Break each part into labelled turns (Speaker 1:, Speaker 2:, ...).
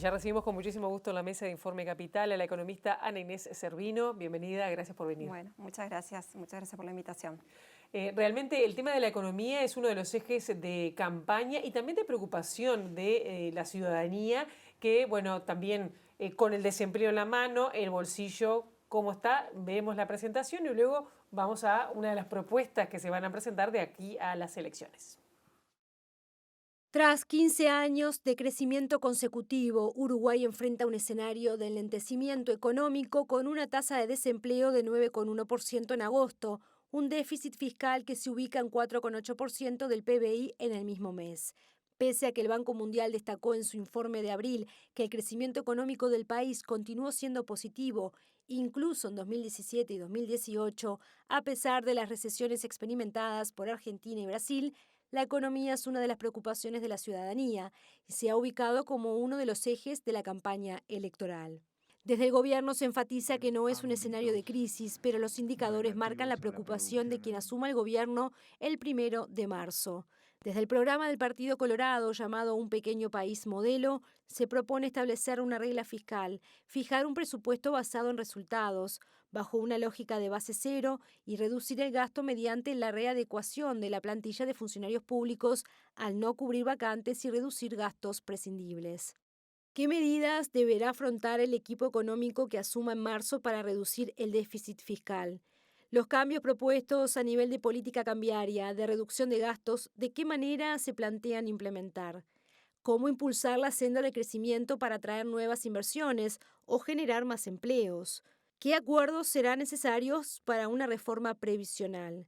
Speaker 1: Ya recibimos con muchísimo gusto en la mesa de Informe Capital a la economista Ana Inés Cervino. Bienvenida, gracias por venir.
Speaker 2: Bueno, muchas gracias por la invitación.
Speaker 1: Realmente el tema de la economía es uno de los ejes de campaña y también de preocupación de la ciudadanía, que bueno, también con el desempleo en la mano, el bolsillo, cómo está, vemos la presentación y luego vamos a una de las propuestas que se van a presentar de aquí a las elecciones.
Speaker 3: Tras 15 años de crecimiento consecutivo, Uruguay enfrenta un escenario de enlentecimiento económico con una tasa de desempleo de 9,1% en agosto, un déficit fiscal que se ubica en 4,8% del PBI en el mismo mes. Pese a que el Banco Mundial destacó en su informe de abril que el crecimiento económico del país continuó siendo positivo, incluso en 2017 y 2018, a pesar de las recesiones experimentadas por Argentina y Brasil, la economía es una de las preocupaciones de la ciudadanía y se ha ubicado como uno de los ejes de la campaña electoral. Desde el gobierno se enfatiza que no es un escenario de crisis, pero los indicadores marcan la preocupación de quien asuma el gobierno el 1 de marzo. Desde el programa del Partido Colorado, llamado Un Pequeño País Modelo, se propone establecer una regla fiscal, fijar un presupuesto basado en resultados, bajo una lógica de base cero y reducir el gasto mediante la readecuación de la plantilla de funcionarios públicos al no cubrir vacantes y reducir gastos prescindibles. ¿Qué medidas deberá afrontar el equipo económico que asuma en marzo para reducir el déficit fiscal? Los cambios propuestos a nivel de política cambiaria, de reducción de gastos, ¿de qué manera se plantean implementar? ¿Cómo impulsar la senda de crecimiento para atraer nuevas inversiones o generar más empleos? ¿Qué acuerdos serán necesarios para una reforma previsional?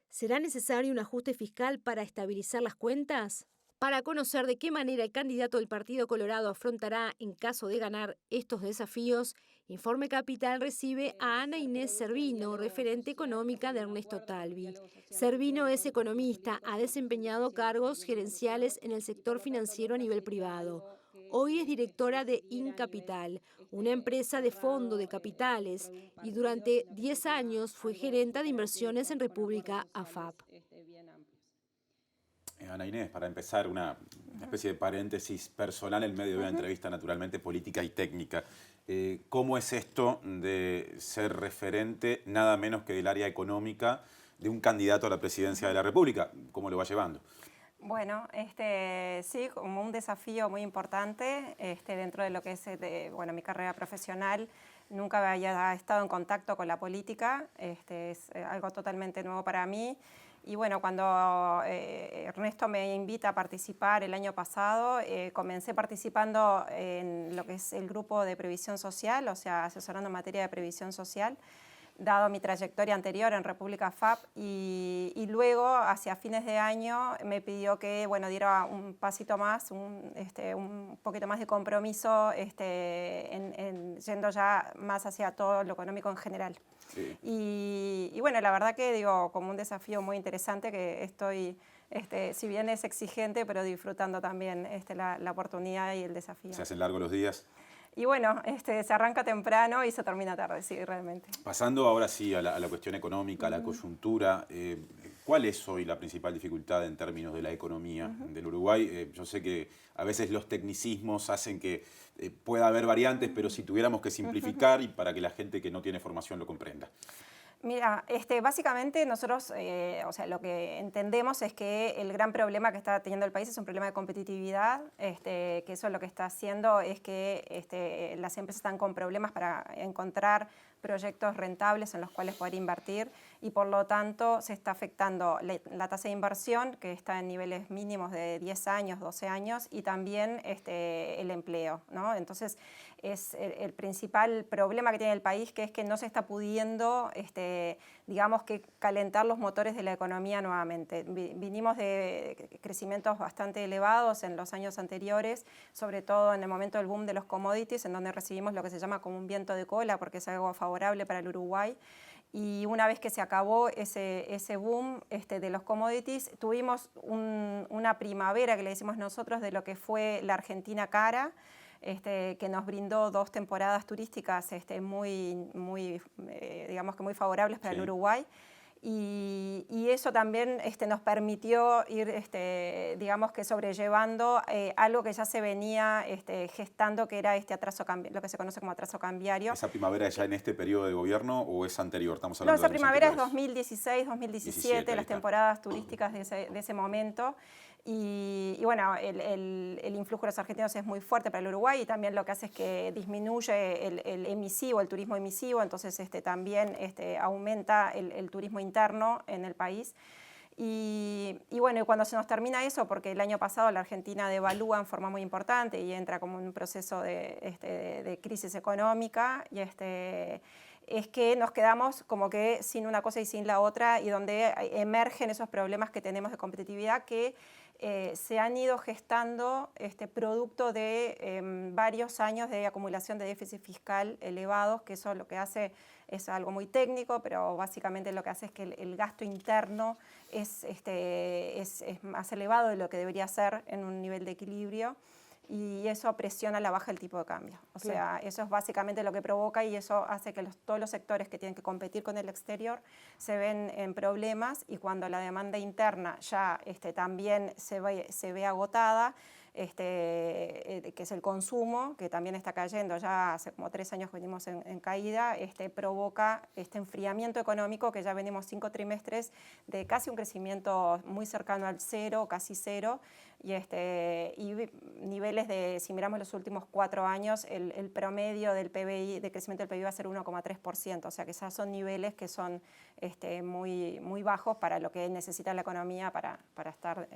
Speaker 3: ¿Será necesario un ajuste fiscal para estabilizar las cuentas? Para conocer de qué manera el candidato del Partido Colorado afrontará, en caso de ganar, estos desafíos, Informe Capital recibe a Ana Inés Cervino, referente económica de Ernesto Talvi. Cervino es economista, ha desempeñado cargos gerenciales en el sector financiero a nivel privado. Hoy es directora de Incapital, una empresa de fondo de capitales, y durante 10 años fue gerenta de inversiones en República AFAP.
Speaker 4: Ana Inés, para empezar, una especie de paréntesis personal en medio de una entrevista naturalmente política y técnica. ¿Cómo es esto de ser referente, nada menos que del área económica, de un candidato a la presidencia de la República? ¿Cómo lo va llevando?
Speaker 2: Bueno, sí, como un desafío muy importante dentro de lo que es mi carrera profesional. Nunca había estado en contacto con la política, es algo totalmente nuevo para mí. Y bueno, cuando Ernesto me invita a participar el año pasado, comencé participando en lo que es el grupo de previsión social, o sea, asesorando en materia de previsión social, dado mi trayectoria anterior en República FAP, y luego, hacia fines de año, me pidió que diera un pasito más, un poquito más de compromiso, yendo ya más hacia todo lo económico en general. Sí. Y bueno, la verdad que como un desafío muy interesante que estoy, si bien es exigente, pero disfrutando también la oportunidad y el desafío.
Speaker 4: ¿Se hacen largos los días?
Speaker 2: Y bueno, se arranca temprano y se termina tarde, sí, realmente.
Speaker 4: Pasando ahora sí a la cuestión económica, a la coyuntura, ¿cuál es hoy la principal dificultad en términos de la economía del Uruguay? Yo sé que a veces los tecnicismos hacen que pueda haber variantes, pero si tuviéramos que simplificar y para que la gente que no tiene formación lo comprenda.
Speaker 2: Mira, básicamente nosotros, lo que entendemos es que el gran problema que está teniendo el país es un problema de competitividad, que eso lo que está haciendo es que las empresas están con problemas para encontrar proyectos rentables en los cuales poder invertir y por lo tanto se está afectando la tasa de inversión, que está en niveles mínimos de 10 años, 12 años, y también el empleo, ¿no? Entonces es el principal problema que tiene el país, que es que no se está pudiendo, digamos que calentar los motores de la economía nuevamente. Vinimos de crecimientos bastante elevados en los años anteriores, sobre todo en el momento del boom de los commodities, en donde recibimos lo que se llama como un viento de cola, porque es algo favorable para el Uruguay. Y una vez que se acabó ese boom de los commodities, tuvimos una primavera, que le decimos nosotros, de lo que fue la Argentina cara, que nos brindó 2 temporadas turísticas digamos que muy favorables para el Uruguay. Y eso también nos permitió ir, digamos que sobrellevando algo que ya se venía gestando, que era atraso lo que se conoce como atraso cambiario.
Speaker 4: ¿Esa primavera ya en este periodo de gobierno o es anterior? Estamos
Speaker 2: No,
Speaker 4: hablando
Speaker 2: esa
Speaker 4: de años
Speaker 2: primavera es
Speaker 4: anteriores.
Speaker 2: 2016, 2017,
Speaker 4: 17, ahí
Speaker 2: las
Speaker 4: está.
Speaker 2: temporadas turísticas de ese momento. Y bueno, el influjo de los argentinos es muy fuerte para el Uruguay y también lo que hace es que disminuye el emisivo, el turismo emisivo, entonces también aumenta el turismo interno en el país. Y bueno, y cuando se nos termina eso, porque el año pasado la Argentina devalúa en forma muy importante y entra como en un proceso de crisis económica, y es que nos quedamos como que sin una cosa y sin la otra, y donde emergen esos problemas que tenemos de competitividad que se han ido gestando producto de varios años de acumulación de déficit fiscal elevados, que eso lo que hace es algo muy técnico, pero básicamente lo que hace es que el gasto interno es más elevado de lo que debería ser en un nivel de equilibrio, y eso presiona la baja del tipo de cambio. O sea, eso es básicamente lo que provoca, y eso hace que todos los sectores que tienen que competir con el exterior se ven en problemas, y cuando la demanda interna ya también se ve agotada, que es el consumo, que también está cayendo, ya hace como 3 años que venimos en caída, provoca este enfriamiento económico, que ya venimos 5 trimestres de casi un crecimiento muy cercano al cero, casi cero, y niveles de, si miramos los últimos 4 años, el promedio del PBI, de crecimiento del PBI va a ser 1,3%, o sea que esos son niveles que son muy, muy bajos para lo que necesita la economía para estar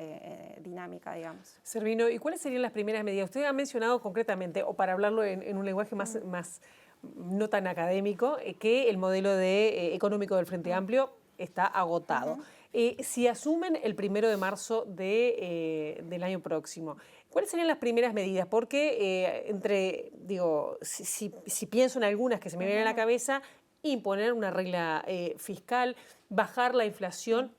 Speaker 2: dinámica, digamos.
Speaker 1: Servino, ¿y cuáles serían las primeras medidas? Usted ha mencionado concretamente, o para hablarlo en un lenguaje más no tan académico, que el modelo económico del Frente Amplio está agotado. Si asumen el 1 de marzo del año próximo, ¿cuáles serían las primeras medidas? Porque si pienso en algunas que se me vienen a la cabeza, imponer una regla fiscal, bajar la inflación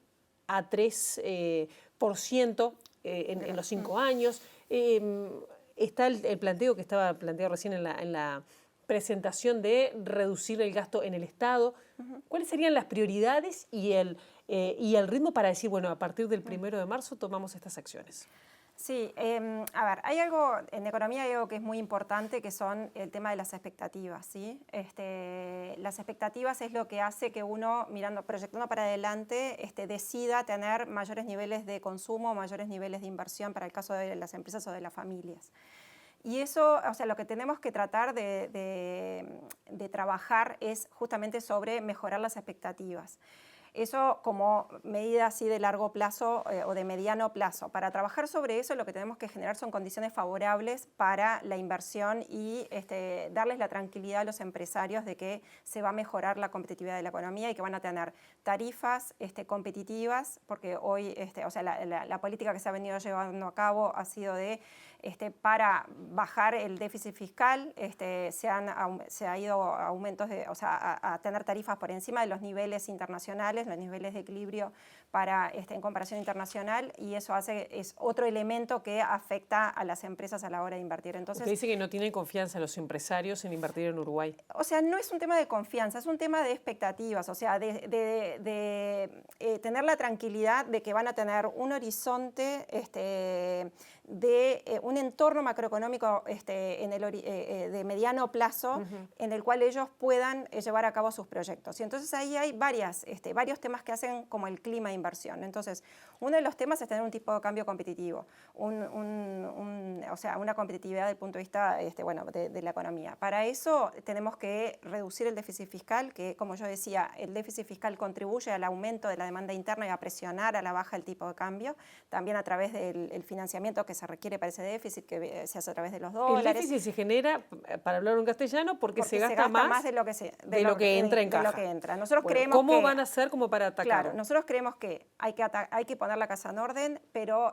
Speaker 1: a 3% en los 5 años. Está el planteo que estaba planteado recién en la presentación de reducir el gasto en el Estado. ¿Cuáles serían las prioridades y el ritmo para decir, bueno, a partir del 1 de marzo tomamos estas acciones?
Speaker 2: Sí, a ver, hay algo, en economía hay algo que es muy importante, que son el tema de las expectativas, ¿sí? Las expectativas es lo que hace que uno, proyectando para adelante, decida tener mayores niveles de consumo, mayores niveles de inversión para el caso de las empresas o de las familias. Y eso, o sea, lo que tenemos que tratar de trabajar es justamente sobre mejorar las expectativas. Eso como medida así de largo plazo o de mediano plazo. Para trabajar sobre eso, lo que tenemos que generar son condiciones favorables para la inversión y darles la tranquilidad a los empresarios de que se va a mejorar la competitividad de la economía y que van a tener tarifas competitivas, porque hoy o sea, la política que se ha venido llevando a cabo ha sido para bajar el déficit fiscal, se ha ido a aumentos a tener tarifas por encima de los niveles internacionales, los niveles de equilibrio en comparación internacional, y eso es otro elemento que afecta a las empresas a la hora de invertir. Entonces,
Speaker 1: usted dice que no tienen confianza los empresarios en invertir en Uruguay.
Speaker 2: O sea, no es un tema de confianza, es un tema de expectativas, o sea, tener la tranquilidad de que van a tener un horizonte de un entorno macroeconómico de mediano plazo en el cual ellos puedan llevar a cabo sus proyectos. Y entonces ahí hay varios temas que hacen como el clima de inversión. Entonces, uno de los temas es tener un tipo de cambio competitivo, o sea, una competitividad desde el punto de vista de la economía. Para eso tenemos que reducir el déficit fiscal, que, como yo decía, el déficit fiscal contribuye al aumento de la demanda interna y a presionar a la baja el tipo de cambio, también a través del financiamiento que se requiere para ese déficit, que se hace a través de los dólares.
Speaker 1: El déficit se genera, para hablarlo en castellano, porque se gasta más
Speaker 2: de lo que
Speaker 1: entra en caja.
Speaker 2: De lo que entra. Nosotros creemos
Speaker 1: ¿cómo van a hacer como para atacar?
Speaker 2: Claro, nosotros creemos que hay que poner la casa en orden, pero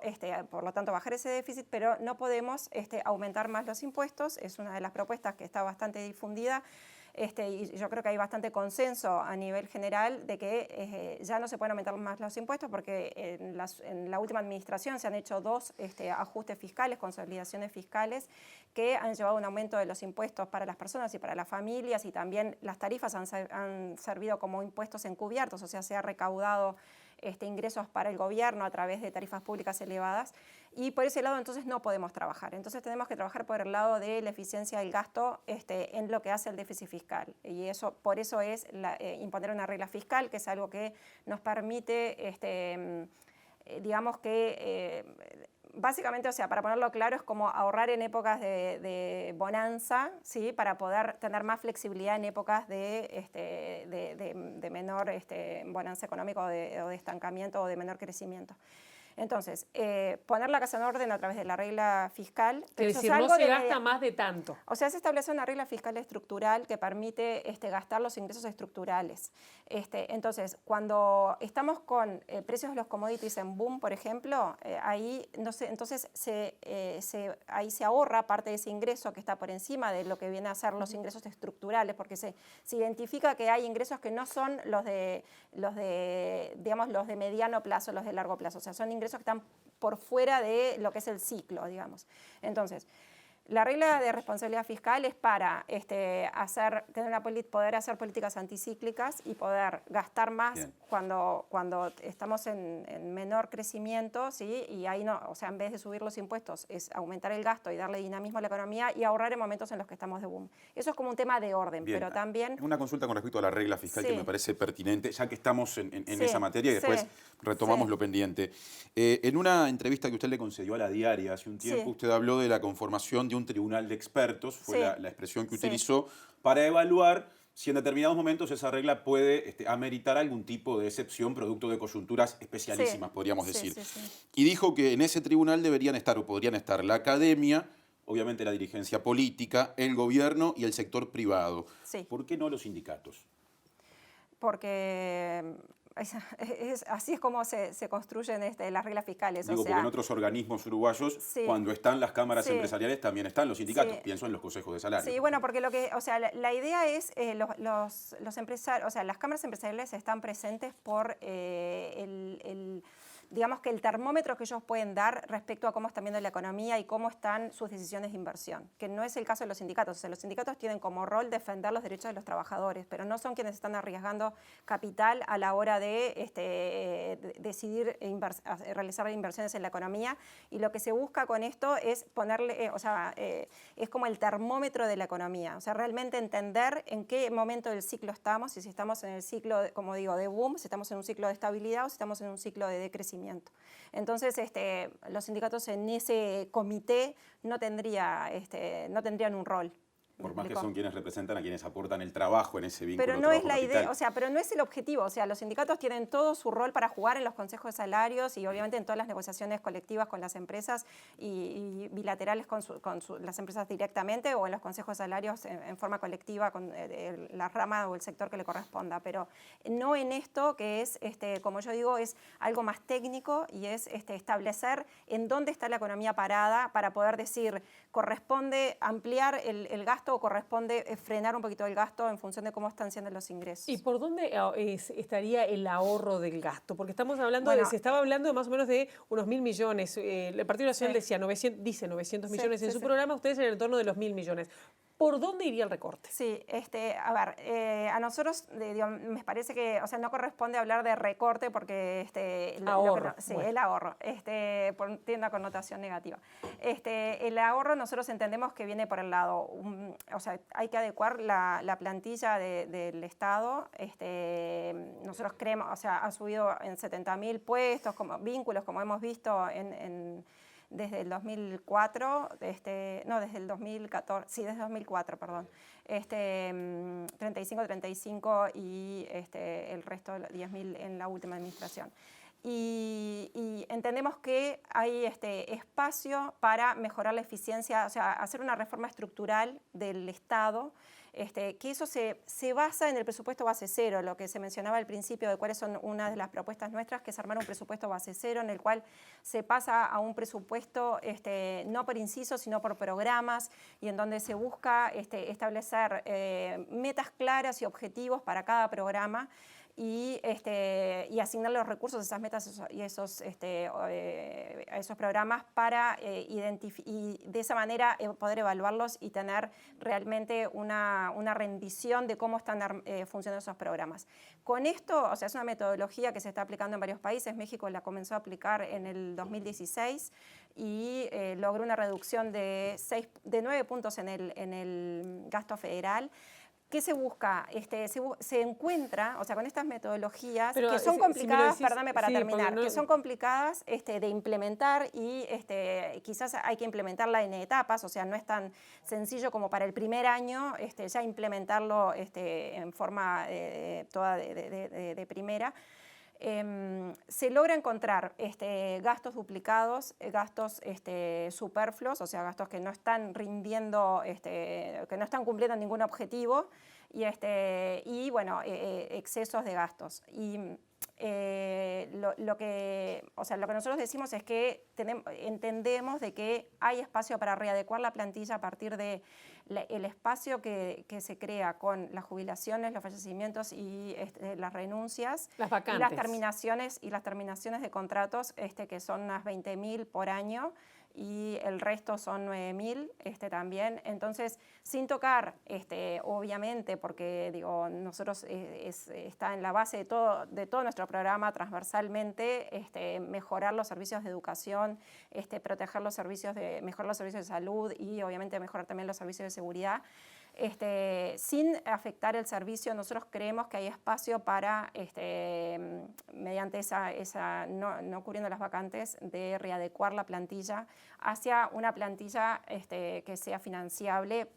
Speaker 2: por lo tanto bajar ese déficit, pero no podemos aumentar más los impuestos. Es una de las propuestas que está bastante difundida. y yo creo que hay bastante consenso a nivel general de que ya no se pueden aumentar más los impuestos porque en la última administración se han hecho 2 ajustes fiscales, consolidaciones fiscales, que han llevado a un aumento de los impuestos para las personas y para las familias, y también las tarifas han servido como impuestos encubiertos, o sea, se ha recaudado ingresos para el gobierno a través de tarifas públicas elevadas, y por ese lado entonces no podemos trabajar. Entonces tenemos que trabajar por el lado de la eficiencia del gasto en lo que hace el déficit fiscal, y eso, por eso es imponer una regla fiscal, que es algo que nos permite, digamos que básicamente, o sea, para ponerlo claro, es como ahorrar en épocas de bonanza, ¿sí? Para poder tener más flexibilidad en épocas de menor bonanza económica o de estancamiento o de menor crecimiento. Entonces, poner la casa en orden a través de la regla fiscal.
Speaker 1: Es decir, no se gasta más de tanto.
Speaker 2: O sea, se establece una regla fiscal estructural que permite gastar los ingresos estructurales. Entonces, cuando estamos con precios de los commodities en boom, por ejemplo, ahí, entonces ahí se ahorra parte de ese ingreso que está por encima de lo que viene a ser los ingresos estructurales, porque se identifica que hay ingresos que no son los de mediano plazo, los de largo plazo. O sea, son ingresos que están por fuera de lo que es el ciclo, digamos. Entonces, la regla de responsabilidad fiscal es para poder hacer políticas anticíclicas y poder gastar más cuando estamos en menor crecimiento, ¿sí? Y ahí no, o sea, en vez de subir los impuestos, es aumentar el gasto y darle dinamismo a la economía y ahorrar en momentos en los que estamos de boom. Eso es como un tema de orden, pero también...
Speaker 4: Una consulta con respecto a la regla fiscal que me parece pertinente, ya que estamos en esa materia y después retomamos lo pendiente. En una entrevista que usted le concedió a La Diaria hace un tiempo, usted habló de la conformación de un tribunal de expertos, fue la expresión que utilizó, para evaluar si en determinados momentos esa regla puede ameritar algún tipo de excepción producto de coyunturas especialísimas, podríamos decir. Y dijo que en ese tribunal deberían estar o podrían estar la academia, obviamente la dirigencia política, el gobierno y el sector privado. ¿Por qué no los sindicatos?
Speaker 2: Porque... así es como se construyen las reglas fiscales.
Speaker 4: Digo, porque en otros organismos uruguayos, cuando están las cámaras empresariales, también están los sindicatos. Pienso en los consejos de salario.
Speaker 2: Sí, bueno, porque la idea es, los empresarios, o sea, las cámaras empresariales están presentes por digamos que el termómetro que ellos pueden dar respecto a cómo están viendo la economía y cómo están sus decisiones de inversión, que no es el caso de los sindicatos. O sea, los sindicatos tienen como rol defender los derechos de los trabajadores, pero no son quienes están arriesgando capital a la hora de decidir realizar inversiones en la economía, y lo que se busca con esto es ponerle, es como el termómetro de la economía, o sea, realmente entender en qué momento del ciclo estamos, y si estamos en el ciclo, como digo, de boom, si estamos en un ciclo de estabilidad o si estamos en un ciclo de decrecimiento. Entonces, los sindicatos en ese comité no tendrían un rol.
Speaker 4: Por más que son quienes representan a quienes aportan el trabajo en ese vínculo.
Speaker 2: Pero no es la idea, o sea, pero no es el objetivo. O sea, los sindicatos tienen todo su rol para jugar en los consejos de salarios y obviamente en todas las negociaciones colectivas con las empresas y bilaterales con las empresas directamente, o en los consejos de salarios en forma colectiva con la rama o el sector que le corresponda. Pero no en esto que es, como yo digo, es algo más técnico, y es establecer en dónde está la economía parada para poder decir, corresponde ampliar el gasto o corresponde frenar un poquito el gasto en función de cómo están siendo los ingresos.
Speaker 1: ¿Y por dónde estaría el ahorro del gasto? Porque estamos hablando se estaba hablando de más o menos de unos 1.000 millones. El Partido Nacional dice 900 millones en su programa, ustedes en el entorno de los 1.000 millones. ¿Por dónde iría el recorte?
Speaker 2: Sí, a ver, a nosotros me parece que, o sea, no corresponde hablar de recorte porque el ahorro tiene una connotación negativa. El ahorro nosotros entendemos que viene por el lado, o sea, hay que adecuar la plantilla del Estado. Nosotros creemos, o sea, ha subido en 70.000 puestos, vínculos, como hemos visto desde el 2004, desde el 2014, sí, desde 2004, perdón, 35 y el resto 10.000 en la última administración. y entendemos que hay espacio para mejorar la eficiencia, o sea, hacer una reforma estructural del Estado, que eso se basa en el presupuesto base cero, lo que se mencionaba al principio de cuáles son una de las propuestas nuestras, que es armar un presupuesto base cero en el cual se pasa a un presupuesto no por inciso, sino por programas, y en donde se busca establecer metas claras y objetivos para cada programa, y asignar los recursos a esas metas y a esos programas para y de esa manera poder evaluarlos y tener realmente una rendición de cómo están funcionando esos programas. Con esto, o sea, es una metodología que se está aplicando en varios países. México la comenzó a aplicar en el 2016 y logró una reducción de 9 puntos en el gasto federal. ¿Qué se busca? Se encuentra, o sea, con estas metodologías que son complicadas,
Speaker 1: si decís,
Speaker 2: perdóname para terminar,
Speaker 1: no,
Speaker 2: que son complicadas de implementar y quizás hay que implementarla en etapas, o sea, no es tan sencillo como para el primer año ya implementarlo en forma toda de primera. Se logra encontrar gastos duplicados, gastos superfluos, o sea, gastos que no están rindiendo, que no están cumpliendo ningún objetivo, y bueno, excesos de gastos. Y lo que nosotros decimos es que entendemos de que hay espacio para readecuar la plantilla a partir de el espacio que se crea con las jubilaciones, los fallecimientos y las renuncias,
Speaker 1: las vacantes.
Speaker 2: Y las terminaciones de contratos, que son unas 20.000 por año, y el resto son 9.000 también. Entonces, sin tocar, obviamente, porque digo, nosotros está en la base de todo nuestro programa transversalmente, mejorar los servicios de educación, proteger los servicios mejorar los servicios de salud y obviamente mejorar también los servicios de seguridad. Sin afectar el servicio, nosotros creemos que hay espacio para, mediante no cubriendo las vacantes, de readecuar la plantilla hacia una plantilla que sea financiable,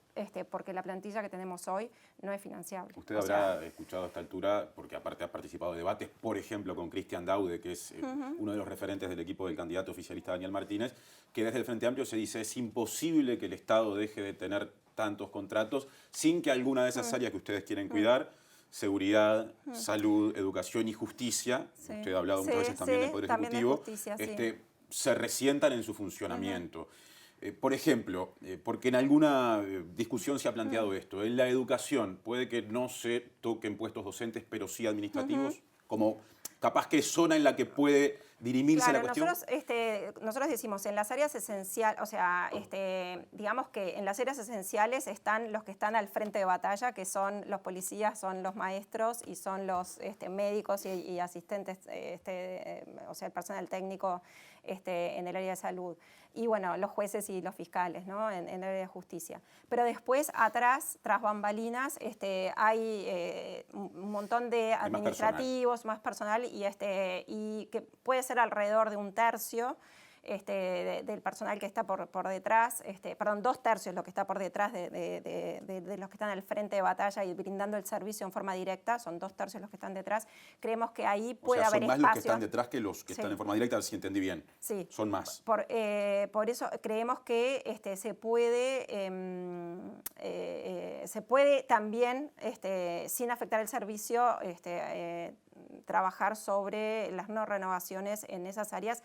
Speaker 2: porque la plantilla que tenemos hoy no es financiable.
Speaker 4: Usted habrá escuchado a esta altura, porque aparte ha participado de debates, por ejemplo, con Cristian Daude, que es uno de los referentes del equipo del candidato oficialista Daniel Martínez, que desde el Frente Amplio se dice es imposible que el Estado deje de tener tantos contratos sin que alguna de esas áreas que ustedes quieren cuidar, seguridad, salud, educación y justicia, usted ha hablado muchas veces también del Poder Ejecutivo, se resientan en su funcionamiento. Por ejemplo, porque en alguna discusión se ha planteado esto, en la educación puede que no se toquen puestos docentes, pero sí administrativos, como capaz que es zona en la que puede dirimirse la cuestión.
Speaker 2: Nosotros decimos, en las áreas esenciales, o sea, digamos que en las áreas esenciales están los que están al frente de batalla, que son los policías, son los maestros y son los médicos y asistentes, o sea, el personal técnico en el área de salud. Y bueno, los jueces y los fiscales, ¿no? en el área de justicia. Pero después, atrás, tras bambalinas, hay un montón de administrativos, más personal y que puede ser alrededor de un tercio del personal que está por detrás, perdón, 2/3 lo que está por detrás de los que están al frente de batalla y brindando el servicio en forma directa, son 2/3 los que están detrás. Creemos que ahí puede haber espacio.
Speaker 4: Son más los que están detrás que los que están en forma directa, si entendí bien.
Speaker 2: Sí.
Speaker 4: Son más.
Speaker 2: Por eso creemos que se puede también, sin afectar el servicio, trabajar sobre las no renovaciones en esas áreas.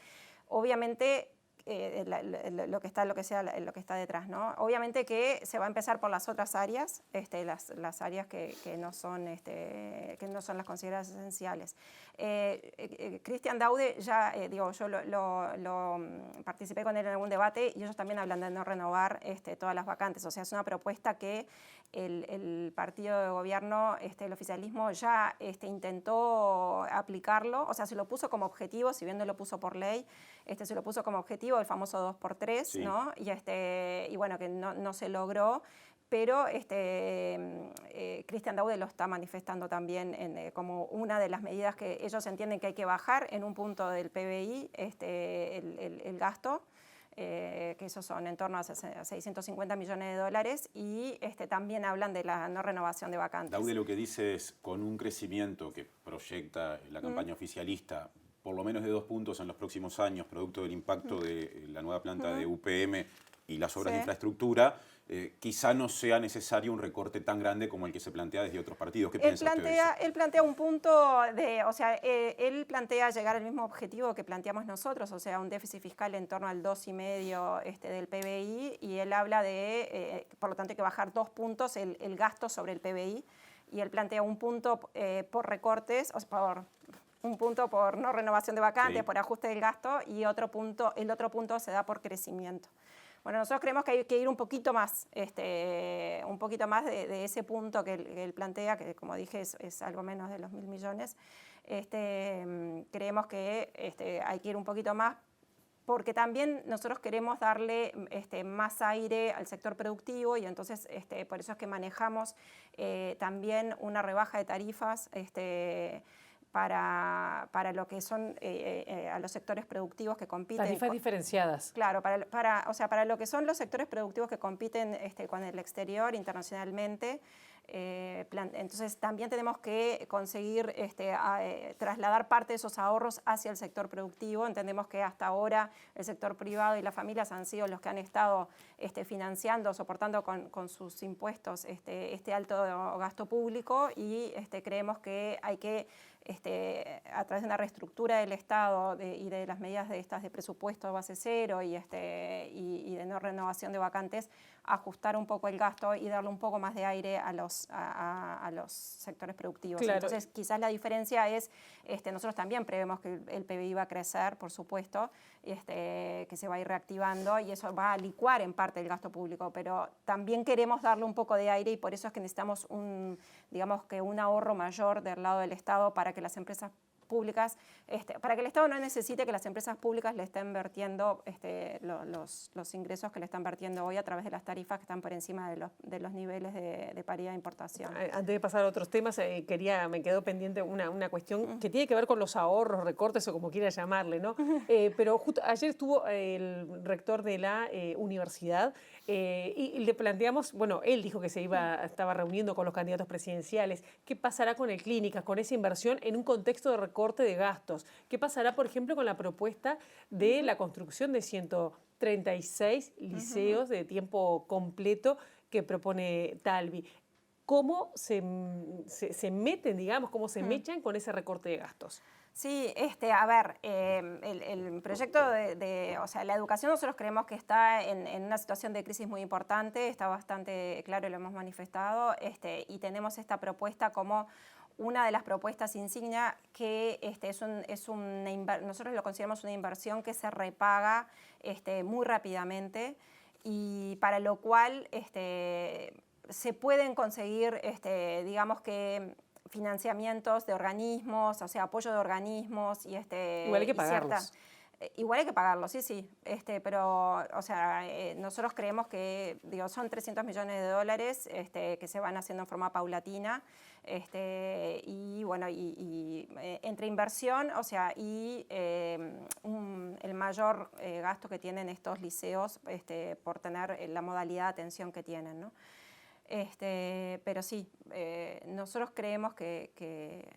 Speaker 2: Obviamente, lo que está detrás, ¿no? Obviamente que se va a empezar por las otras áreas, las áreas que no son las consideradas esenciales. Cristian Daude, yo lo participé con él en algún debate y ellos también hablan de no renovar todas las vacantes. O sea, es una propuesta que el partido de gobierno, el oficialismo, ya intentó aplicarlo, o sea, se lo puso como objetivo, si bien no lo puso por ley, se lo puso como objetivo, el famoso 2x3, sí. ¿No? Y bueno, que no se logró, pero Cristian Daude lo está manifestando también como una de las medidas que ellos entienden que hay que bajar en un punto del PBI el gasto, que esos son en torno a 650 millones de dólares, y también hablan de la no renovación de vacantes.
Speaker 4: Daude lo que dice es, con un crecimiento que proyecta la campaña oficialista por lo menos de 2 puntos en los próximos años, producto del impacto de la nueva planta de UPM y las obras de infraestructura, quizá no sea necesario un recorte tan grande como el que se plantea desde otros partidos. ¿Qué piensa usted de eso?
Speaker 2: Él plantea un punto o sea, él plantea llegar al mismo objetivo que planteamos nosotros, o sea, un déficit fiscal en torno al 2,5 del PBI, y él habla de, por lo tanto, hay que bajar 2 puntos el gasto sobre el PBI, y él plantea un punto por recortes, o sea, un punto por no renovación de vacantes, por ajuste del gasto, y el otro punto se da por crecimiento. Bueno, nosotros creemos que hay que ir un poquito más de ese punto que él plantea, que como dije es algo menos de los 1.000 millones. Creemos que hay que ir un poquito más, porque también nosotros queremos darle más aire al sector productivo, y entonces por eso es que manejamos también una rebaja de tarifas para lo que son a los sectores productivos que compiten.
Speaker 1: Tarifas diferenciadas.
Speaker 2: Claro, para lo que son los sectores productivos que compiten con el exterior internacionalmente. Entonces también tenemos que conseguir trasladar parte de esos ahorros hacia el sector productivo. Entendemos que hasta ahora el sector privado y las familias han sido los que han estado financiando, soportando con sus impuestos este alto gasto público, y creemos que hay que a través de una reestructura del Estado y de las medidas de presupuesto base cero y de no renovación de vacantes, ajustar un poco el gasto y darle un poco más de aire a los sectores productivos. Claro. Entonces, quizás la diferencia es, nosotros también prevemos que el PBI va a crecer, por supuesto, que se va a ir reactivando, y eso va a licuar en parte el gasto público, pero también queremos darle un poco de aire, y por eso es que necesitamos un ahorro mayor del lado del Estado para que las empresas públicas, para que el Estado no necesite que las empresas públicas le estén vertiendo los ingresos que le están vertiendo hoy a través de las tarifas que están por encima de los niveles de paridad de importación.
Speaker 1: Antes de pasar a otros temas, me quedó pendiente una cuestión que tiene que ver con los ahorros, recortes o como quiera llamarle, ¿no? Pero justo ayer estuvo el rector de la universidad y le planteamos, bueno, él dijo que estaba reuniendo con los candidatos presidenciales. ¿Qué pasará con el Clínicas, con esa inversión en un contexto de recorte de gastos? ¿Qué pasará, por ejemplo, con la propuesta de la construcción de 136 liceos de tiempo completo que propone Talvi? ¿Cómo se meten, digamos, cómo se mechan con ese recorte de gastos?
Speaker 2: Sí, a ver, el proyecto o sea, la educación, nosotros creemos que está en una situación de crisis muy importante, está bastante claro y lo hemos manifestado, y tenemos esta propuesta como una de las propuestas insignia, que nosotros lo consideramos una inversión que se repaga muy rápidamente, y para lo cual se pueden conseguir, digamos que, financiamientos de organismos, o sea, apoyo de organismos y
Speaker 1: igual hay que pagarlos.
Speaker 2: Igual hay que pagarlos, sí, pero, o sea, nosotros creemos que, son 300 millones de dólares que se van haciendo en forma paulatina, y bueno, entre inversión, o sea, y el mayor gasto que tienen estos liceos por tener la modalidad de atención que tienen, ¿no? Pero sí, nosotros creemos que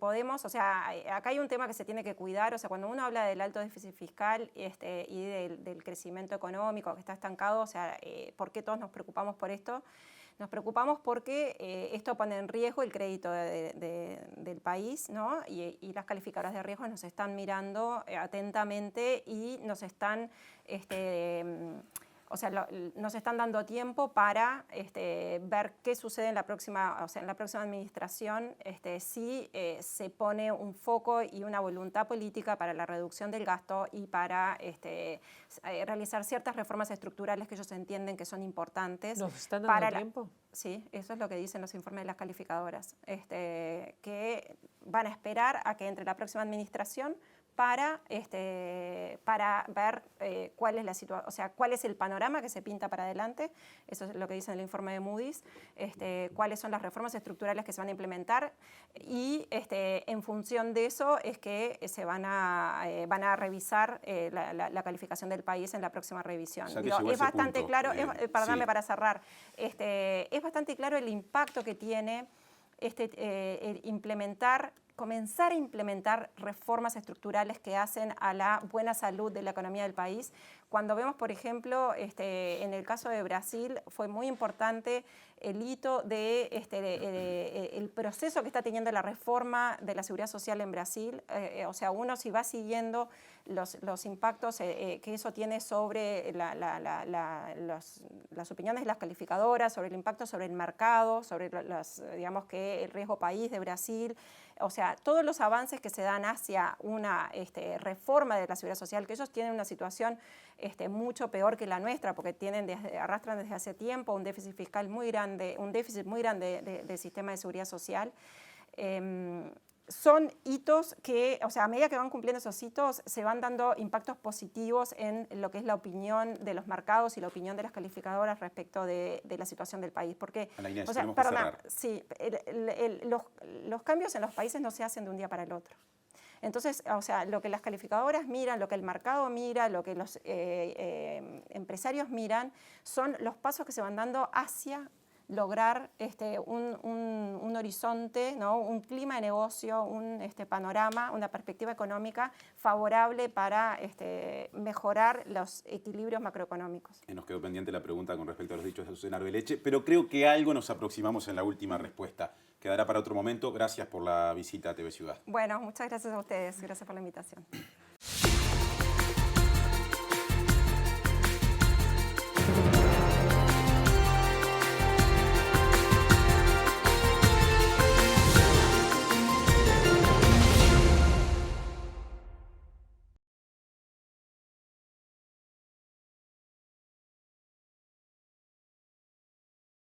Speaker 2: podemos, o sea, acá hay un tema que se tiene que cuidar, o sea, cuando uno habla del alto déficit fiscal y del crecimiento económico que está estancado, o sea, ¿por qué todos nos preocupamos por esto? Nos preocupamos porque esto pone en riesgo el crédito del país, ¿no? Y las calificadoras de riesgo nos están mirando atentamente y nos están nos están dando tiempo para ver qué sucede en la próxima administración, si se pone un foco y una voluntad política para la reducción del gasto y para realizar ciertas reformas estructurales que ellos entienden que son importantes.
Speaker 1: ¿Nos están dando tiempo?
Speaker 2: Sí, eso es lo que dicen los informes de las calificadoras, que van a esperar a que entre la próxima administración para ver cuál es la situación, o sea, cuál es el panorama que se pinta para adelante. Eso es lo que dice en el informe de Moody's, cuáles son las reformas estructurales que se van a implementar, y en función de eso es que se van a revisar la calificación del país en la próxima revisión.
Speaker 4: O sea,
Speaker 2: es bastante
Speaker 4: punto,
Speaker 2: claro, perdóname
Speaker 4: sí.
Speaker 2: para cerrar, es bastante claro el impacto que tiene comenzar a implementar reformas estructurales que hacen a la buena salud de la economía del país. Cuando vemos, por ejemplo, en el caso de Brasil, fue muy importante el hito de el proceso que está teniendo la reforma de la seguridad social en Brasil. O sea, uno si va siguiendo los impactos que eso tiene sobre las opiniones de las calificadoras, sobre el impacto sobre el mercado, sobre digamos que el riesgo país de Brasil. O sea, todos los avances que se dan hacia una reforma de la seguridad social, que ellos tienen una situación mucho peor que la nuestra, porque arrastran desde hace tiempo un déficit fiscal muy grande, un déficit muy grande del sistema de seguridad social. Son hitos que, o sea, a medida que van cumpliendo esos hitos, se van dando impactos positivos en lo que es la opinión de los mercados y la opinión de las calificadoras respecto de la situación del país. Porque,
Speaker 4: Ana Inés,
Speaker 2: o sea,
Speaker 4: tenemos que cerrar.
Speaker 2: sí, los cambios en los países no se hacen de un día para el otro. Entonces, o sea, lo que las calificadoras miran, lo que el mercado mira, lo que los empresarios miran, son los pasos que se van dando hacia lograr un horizonte, ¿no? Un clima de negocio, un panorama, una perspectiva económica favorable para mejorar los equilibrios macroeconómicos.
Speaker 4: Nos quedó pendiente la pregunta con respecto a los dichos de Azucena Arbeleche, pero creo que algo nos aproximamos en la última respuesta. Quedará para otro momento. Gracias por la visita a TV Ciudad.
Speaker 2: Bueno, muchas gracias a ustedes. Gracias por la invitación.